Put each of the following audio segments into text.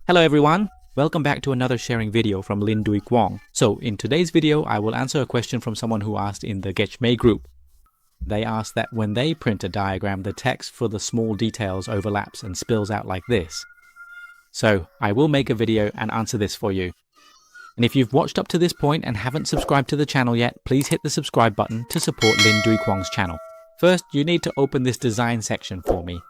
Hello everyone, welcome back to another sharing video from Linh Duy Quang. So in today's video, I will answer a question from someone who asked in the Getchmay group. They asked that when they print a diagram, the text for the small details overlaps and spills out like this. So I will make a video and answer this for you. And if you've watched up to this point and haven't subscribed to the channel yet, please hit the subscribe button to support Linh Duy Quang's channel. First, you need to open this design section for me.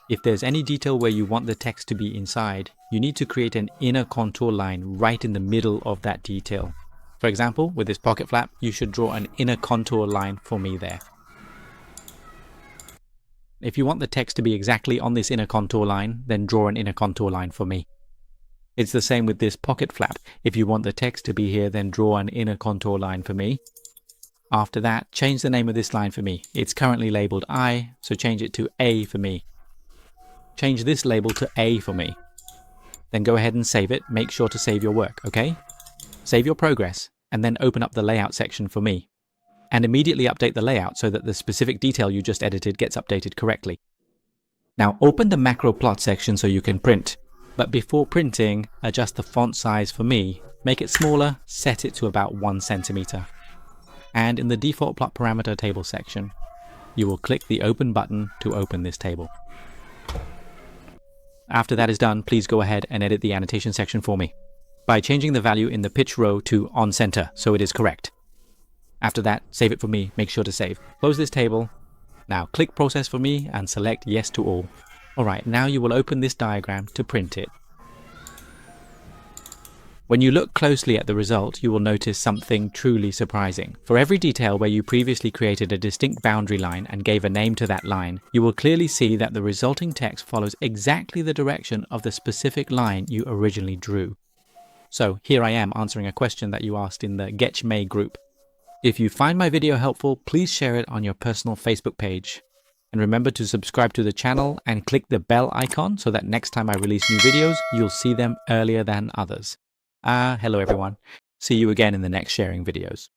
If there's any detail where you want the text to be inside, you need to create an inner contour line right in the middle of that detail. For example, with this pocket flap, you should draw an inner contour line for me there. If you want the text to be exactly on this inner contour line, then draw an inner contour line for me. It's the same with this pocket flap. If you want the text to be here, then draw an inner contour line for me. After that, change the name of this line for me. It's currently labeled I, so change it to A for me. Change this label to A for me. Then go ahead and save it. Make sure to save your work, okay? Save your progress, and then open up the layout section for me. And immediately update the layout so that the specific detail you just edited gets updated correctly. Now open the macro plot section so you can print. But before printing, adjust the font size for me. Make it smaller, set it to about 1 centimeter. And in the default plot parameter table section, you will click the open button to open this table. After that is done, please go ahead and edit the annotation section for me by changing the value in the pitch row to on center so it is correct. After that, save it for me. Make sure to save. Close this table. Now click process for me and select yes to all. Alright, now you will open this diagram to print it. When you look closely at the result, you will notice something truly surprising. For every detail where you previously created a distinct boundary line and gave a name to that line, you will clearly see that the resulting text follows exactly the direction of the specific line you originally drew. So here I am answering a question that you asked in the Getchmay group. If you find my video helpful, please share it on your personal Facebook page. And remember to subscribe to the channel and click the bell icon so that next time I release new videos, you'll see them earlier than others. Hello everyone. See you again in the next sharing videos.